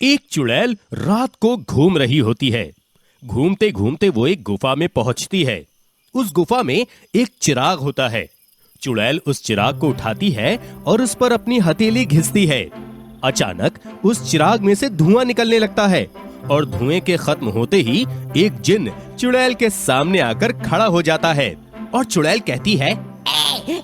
एक चुड़ैल रात को घूम रही होती है। घूमते घूमते वो एक गुफा में पहुंचती है। उस गुफा में एक चिराग होता है। चुड़ैल उस चिराग को उठाती है और उस पर अपनी हथेली घिसती है। अचानक उस चिराग में से धुआं निकलने लगता है और धुएं के खत्म होते ही एक जिन चुड़ैल के सामने आकर खड़ा हो जाता है और चुड़ैल कहती है,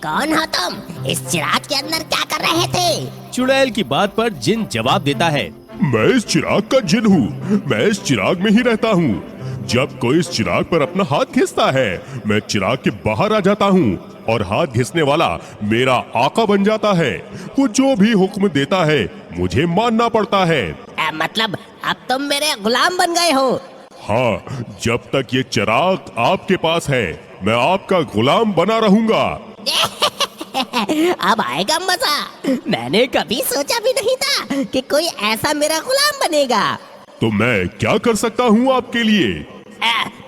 कौन हो तुम? इस चिराग के अंदर क्या कर रहे थे? चुड़ैल की बात पर जिन जवाब देता है, मैं इस चिराग का जिन हूँ। मैं इस चिराग में ही रहता हूँ। जब कोई इस चिराग पर अपना हाथ घिसता है, मैं चिराग के बाहर आ जाता हूँ और हाथ घिसने वाला मेरा आका बन जाता है। वो जो भी हुक्म देता है मुझे मानना पड़ता है। मतलब अब तुम मेरे गुलाम बन गए हो? हाँ, जब तक ये चिराग आपके पास है मैं आपका गुलाम बना रहूंगा। अब आएगा मजा। मैंने कभी सोचा भी नहीं था कि कोई ऐसा मेरा गुलाम बनेगा। तो मैं क्या कर सकता हूँ आपके लिए?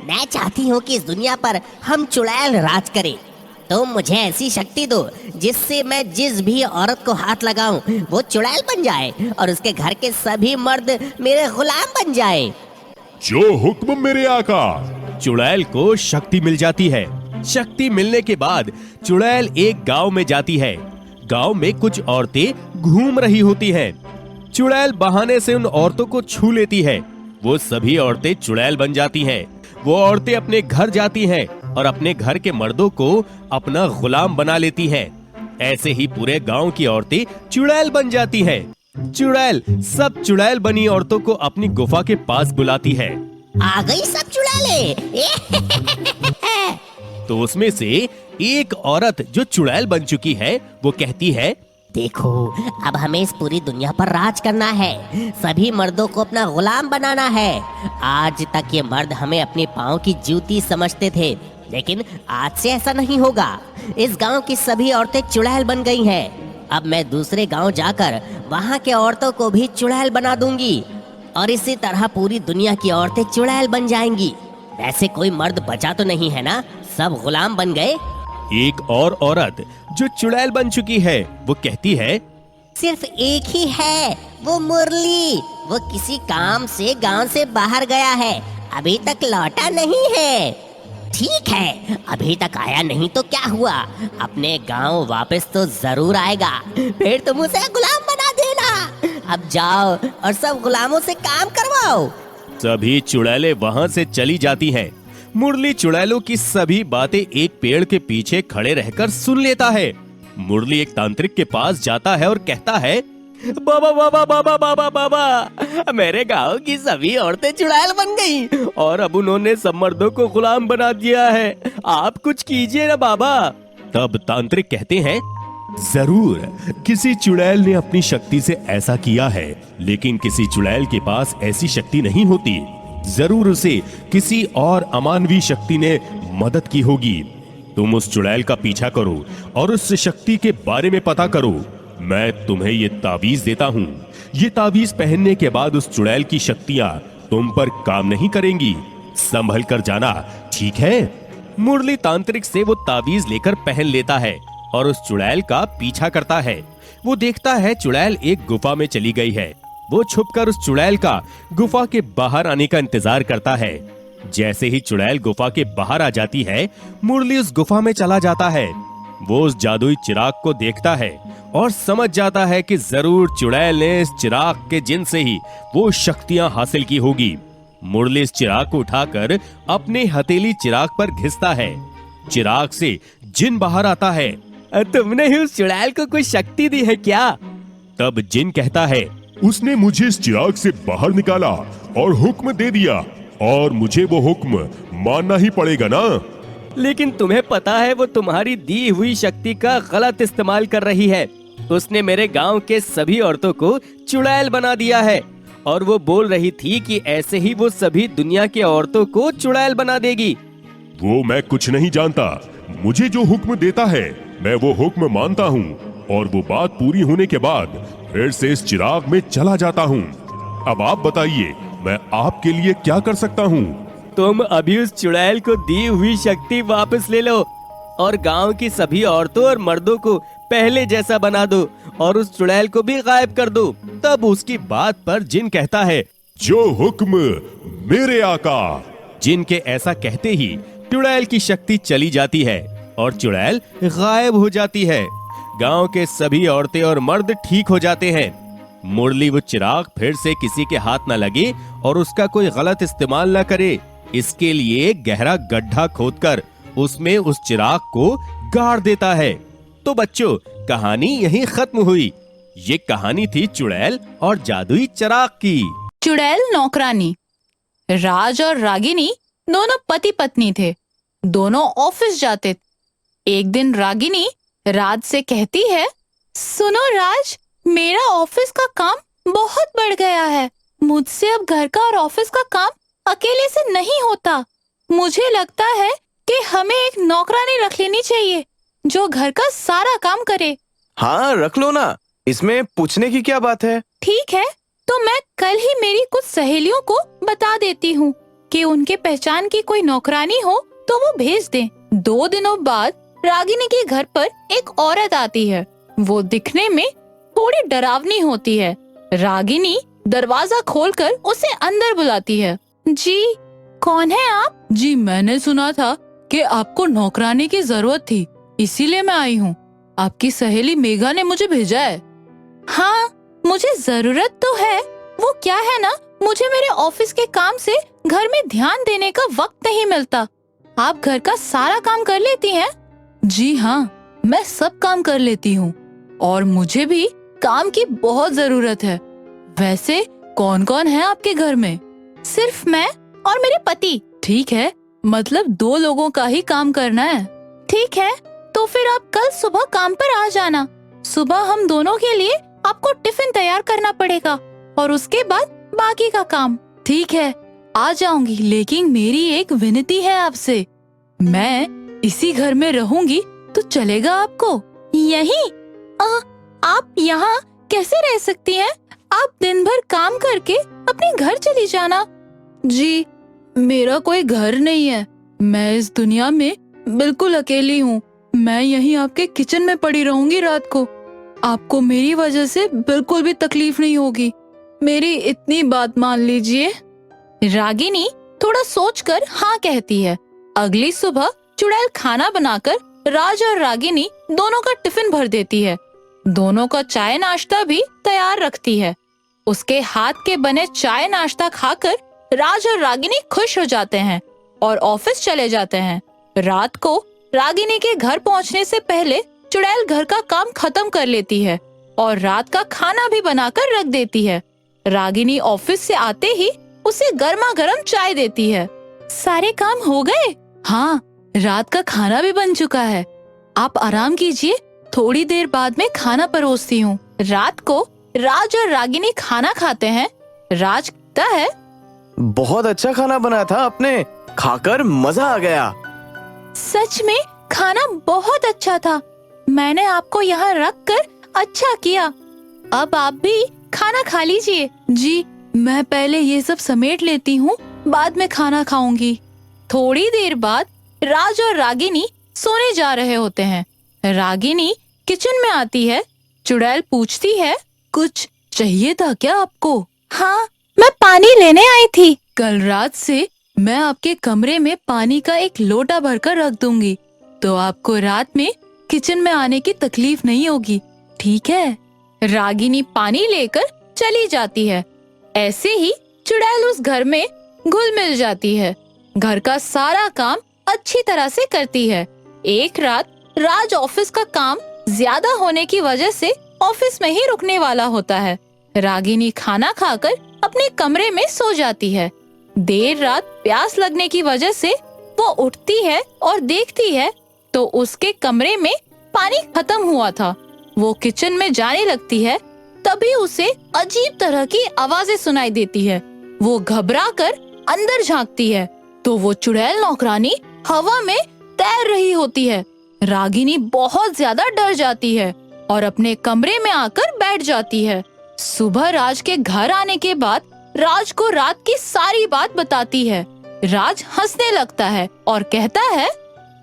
मैं चाहती हूँ कि इस दुनिया पर हम चुड़ैल राज करें। तो मुझे ऐसी शक्ति दो जिससे मैं जिस भी औरत को हाथ लगाऊं वो चुड़ैल बन जाए और उसके घर के सभी मर्द मेरे गुलाम बन जाए। जो हुक्म मेरे आका। चुड़ैल को शक्ति मिल जाती है। शक्ति मिलने के बाद चुड़ैल एक गांव में जाती है। गांव में कुछ औरतें घूम रही होती हैं। चुड़ैल बहाने से उन औरतों को छू लेती है। वो सभी औरतें चुड़ैल बन जाती हैं। वो औरतें अपने घर जाती हैं और अपने घर के मर्दों को अपना गुलाम बना लेती हैं। ऐसे ही पूरे गांव की औरतें चुड़ैल बन जाती हैं। चुड़ैल सब चुड़ैल बनी औरतों को अपनी गुफा के पास बुलाती है। आ गई सब चुड़ैलें। तो उसमें से एक औरत जो चुड़ैल बन चुकी है वो कहती है, देखो, अब हमें इस पूरी दुनिया पर राज करना है। सभी मर्दों को अपना गुलाम बनाना है। आज तक ये मर्द हमें अपने पाँव की जूती समझते थे, लेकिन आज से ऐसा नहीं होगा। इस गांव की सभी औरतें चुड़ैल बन गई हैं। अब मैं दूसरे गांव जाकर वहां के औरतों को भी चुड़ैल बना दूंगी और इसी तरह पूरी दुनिया की औरतें चुड़ैल बन जाएंगी। ऐसे कोई मर्द बचा तो नहीं है ना? सब गुलाम बन गए। एक और औरत जो चुड़ैल बन चुकी है वो कहती है, सिर्फ एक ही है, वो मुरली। वो किसी काम से गांव से बाहर गया है, अभी तक लौटा नहीं है। ठीक है, अभी तक आया नहीं तो क्या हुआ, अपने गांव वापस तो जरूर आएगा। फिर तुम उसे गुलाम बना देना। अब जाओ और सब गुलामों से काम करवाओ। सभी चुड़ैलें वहां से चली जाती हैं। मुरली चुड़ैलों की सभी बातें एक पेड़ के पीछे खड़े रहकर सुन लेता है। मुरली एक तांत्रिक के पास जाता है और कहता है, बाबा बाबा बाबा बाबा बाबा, मेरे गांव की सभी औरतें चुड़ैल बन गई और अब उन्होंने सब मर्दों को गुलाम बना दिया है। आप कुछ कीजिए ना बाबा। तब तांत्रिक कहते हैं, जरूर, किसी चुड़ैल ने अपनी शक्ति से ऐसा किया है, लेकिन किसी चुड़ैल के पास ऐसी शक्ति नहीं होती। जरूर उसे किसी और अमानवीय शक्ति ने मदद की होगी। तुम उस चुड़ैल का पीछा करो और उस शक्ति के बारे में पता करो। मैं तुम्हें ये ताबीज देता हूँ। ये ताबीज पहनने के बाद उस चुड़ैल की शक्तियाँ तुम पर काम नहीं करेंगी। संभल कर जाना, ठीक है? मुरली तांत्रिक से वो ताबीज लेकर पहन लेता है और उस चुड़ैल का पीछा करता है। वो देखता है चुड़ैल एक गुफा में चली गई है। वो छुपकर उस चुड़ैल का गुफा के बाहर आने का इंतजार करता है। जैसे ही चुड़ैल गुफा के बाहर आ जाती है, मुरली उस गुफा में चला जाता है। वो उस जादुई चिराग को देखता है और समझ जाता है कि जरूर चुड़ैल ने इस चिराग के जिन से ही वो शक्तियां हासिल की होगी। मुरली इस चिराग को उठाकर अपने हथेली चिराग पर घिसता है। चिराग से जिन बाहर आता है, तुमने ही उस चुड़ैल को कोई शक्ति दी है क्या? तब जिन कहता है, उसने मुझे इस चिराग से बाहर निकाला और हुक्म दे दिया और मुझे वो हुक्म मानना ही पड़ेगा ना। लेकिन तुम्हें पता है वो तुम्हारी दी हुई शक्ति का गलत इस्तेमाल कर रही है। उसने मेरे गांव के सभी औरतों को चुड़ैल बना दिया है और वो बोल रही थी कि ऐसे ही वो सभी दुनिया के औरतों को चुड़ैल बना देगी। वो मैं कुछ नहीं जानता। मुझे जो हुक्म देता है मैं वो हुक्म मानता हूँ और वो बात पूरी होने के बाद फिर से इस चिराग में चला जाता हूँ। अब आप बताइए, मैं आपके लिए क्या कर सकता हूँ? तुम अभी उस चुड़ैल को दी हुई शक्ति वापस ले लो और गांव की सभी औरतों और मर्दों को पहले जैसा बना दो और उस चुड़ैल को भी गायब कर दो। तब उसकी बात पर जिन कहता है, जो हुक्म मेरे आका। जिन के ऐसा कहते ही चुड़ैल की शक्ति चली जाती है और चुड़ैल गायब हो जाती है। गांव के सभी औरतें और मर्द ठीक हो जाते हैं। मुरली वो चिराग फिर से किसी के हाथ न लगे और उसका कोई गलत इस्तेमाल न करे, इसके लिए गहरा गड्ढा खोदकर उसमें उस चिराग को गाड़ देता है। तो बच्चों, कहानी यहीं खत्म हुई। ये कहानी थी चुड़ैल और जादुई चिराग की। चुड़ैल नौकरानी। राज और रागिनी दोनों पति पत्नी थे। दोनों ऑफिस जाते। एक दिन रागिनी राज से कहती है, सुनो राज, मेरा ऑफिस का काम बहुत बढ़ गया है। मुझसे अब घर का और ऑफिस का काम अकेले से नहीं होता। मुझे लगता है कि हमें एक नौकरानी रख लेनी चाहिए जो घर का सारा काम करे। हाँ, रख लो ना, इसमें पूछने की क्या बात है। ठीक है, तो मैं कल ही मेरी कुछ सहेलियों को बता देती हूँ कि उनके पहचान की कोई नौकरानी हो तो वो भेज दें। 2 दिनों बाद रागिनी के घर पर एक औरत आती है। वो दिखने में थोड़ी डरावनी होती है। रागिनी दरवाजा खोलकर उसे अंदर बुलाती है। जी, कौन है आप? जी, मैंने सुना था कि आपको नौकरानी की जरूरत थी, इसीलिए मैं आई हूँ। आपकी सहेली मेघा ने मुझे भेजा है। हाँ, मुझे जरूरत तो है। वो क्या है ना, मुझे मेरे ऑफिस के काम से घर में ध्यान देने का वक्त नहीं मिलता। आप घर का सारा काम कर लेती हैं? जी हाँ, मैं सब काम कर लेती हूँ और मुझे भी काम की बहुत जरूरत है। वैसे कौन कौन है आपके घर में? सिर्फ मैं और मेरे पति। ठीक है, मतलब 2 लोगों का ही काम करना है। ठीक है, तो फिर आप कल सुबह काम पर आ जाना। सुबह हम दोनों के लिए आपको टिफिन तैयार करना पड़ेगा और उसके बाद बाकी का काम। ठीक है, आ जाऊंगी, लेकिन मेरी एक विनती है आपसे। मैं इसी घर में रहूंगी तो चलेगा आपको? यहीं? आप यहाँ कैसे रह सकती हैं? आप दिन भर काम करके अपने घर चली जाना। जी, मेरा कोई घर नहीं है। मैं इस दुनिया में बिल्कुल अकेली हूँ। मैं यहीं आपके किचन में पड़ी रहूंगी रात को। आपको मेरी वजह से बिल्कुल भी तकलीफ नहीं होगी। मेरी इतनी बात मान लीजिए। रागिनी थोड़ा सोचकर हाँ कहती है। अगली सुबह चुड़ैल खाना बनाकर राज और रागिनी दोनों का टिफिन भर देती है। दोनों का चाय नाश्ता भी तैयार रखती है। उसके हाथ के बने चाय नाश्ता खाकर राज और रागिनी खुश हो जाते हैं और ऑफिस चले जाते हैं। रात को रागिनी के घर पहुंचने से पहले चुड़ैल घर का काम खत्म कर लेती है और रात का खाना भी बनाकर रख देती है। रागिनी ऑफिस से आते ही उसे गर्मा गर्म चाय देती है। सारे काम हो गए? हाँ, रात का खाना भी बन चुका है। आप आराम कीजिए, थोड़ी देर बाद में खाना परोसती हूँ। रात को राज और रागिनी खाना खाते हैं। राज कहता है, बहुत अच्छा खाना बना था आपने, खाकर मजा आ गया। सच में खाना बहुत अच्छा था। मैंने आपको यहाँ रख कर अच्छा किया। अब आप भी खाना खा लीजिए। जी, मैं पहले ये सब समेट लेती हूँ, बाद में खाना खाऊंगी। थोड़ी देर बाद राज और रागिनी सोने जा रहे होते हैं। रागिनी किचन में आती है। चुड़ैल पूछती है, कुछ चाहिए था क्या आपको? हाँ, मैं पानी लेने आई थी। कल रात से मैं आपके कमरे में पानी का एक लोटा भरकर रख दूंगी, तो आपको रात में किचन में आने की तकलीफ नहीं होगी, ठीक है? रागिनी पानी लेकर चली जाती है। ऐसे ही चुड़ैल उस घर में घुल मिल जाती है। घर का सारा काम अच्छी तरह से करती है। एक रात राज ऑफिस का काम ज्यादा होने की वजह से ऑफिस में ही रुकने वाला होता है। रागिनी खाना खाकर अपने कमरे में सो जाती है। देर रात प्यास लगने की वजह से वो उठती है और देखती है तो उसके कमरे में पानी खत्म हुआ था। वो किचन में जाने लगती है, तभी उसे अजीब तरह की आवाजें सुनाई देती है। वो घबराकर अंदर झांकती है तो वो चुड़ैल नौकरानी हवा में तैर रही होती है। रागिनी बहुत ज्यादा डर जाती है और अपने कमरे में आकर बैठ जाती है। सुबह राज के घर आने के बाद राज को रात की सारी बात बताती है। राज हंसने लगता है और कहता है,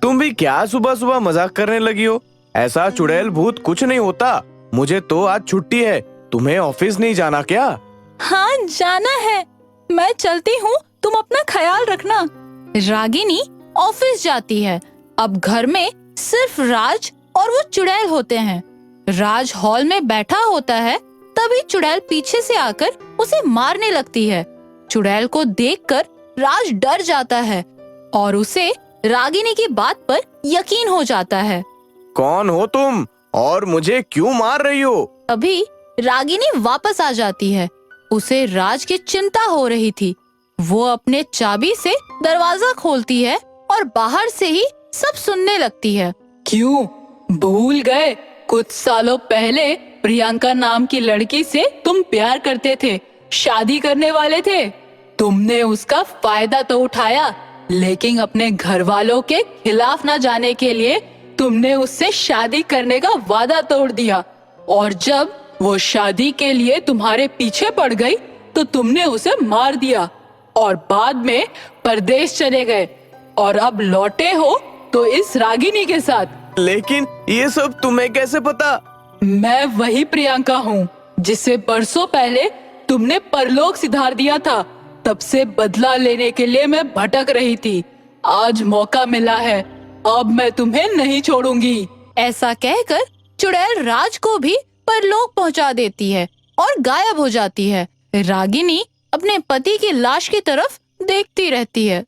तुम भी क्या सुबह सुबह मजाक करने लगी हो? ऐसा चुड़ैल भूत कुछ नहीं होता। मुझे तो आज छुट्टी है। तुम्हें ऑफिस नहीं जाना क्या? हाँ जाना है, मैं चलती हूँ, तुम अपना ख्याल रखना। रागिनी ऑफिस जाती है। अब घर में सिर्फ राज और वो चुड़ैल होते हैं। राज हॉल में बैठा होता है, तभी चुड़ैल पीछे से आकर उसे मारने लगती है। चुड़ैल को देखकर राज डर जाता है और उसे रागिनी की बात पर यकीन हो जाता है। कौन हो तुम और मुझे क्यों मार रही हो? अभी रागिनी वापस आ जाती है। उसे राज की चिंता हो रही थी। वो अपने चाबी से दरवाजा खोलती है और बाहर से ही सब सुनने लगती है। क्यों भूल गए? कुछ सालों पहले प्रियंका नाम की लड़की से तुम प्यार करते थे, शादी करने वाले थे। तुमने उसका फायदा तो उठाया, लेकिन अपने घर वालों के खिलाफ ना जाने के लिए तुमने उससे शादी करने का वादा तोड़ दिया। और जब वो शादी के लिए तुम्हारे पीछे पड़ गई तो तुमने उसे मार दिया और बाद में परदेश चले गए और अब लौटे हो तो इस रागिनी के साथ। लेकिन ये सब तुम्हें कैसे पता? मैं वही प्रियंका हूँ जिसे बरसों पहले तुमने परलोक सिधार दिया था। तब से बदला लेने के लिए मैं भटक रही थी। आज मौका मिला है, अब मैं तुम्हें नहीं छोड़ूंगी। ऐसा कहकर चुड़ैल राज को भी परलोक पहुंचा देती है और गायब हो जाती है। रागिनी अपने पति की लाश की तरफ देखती रहती है।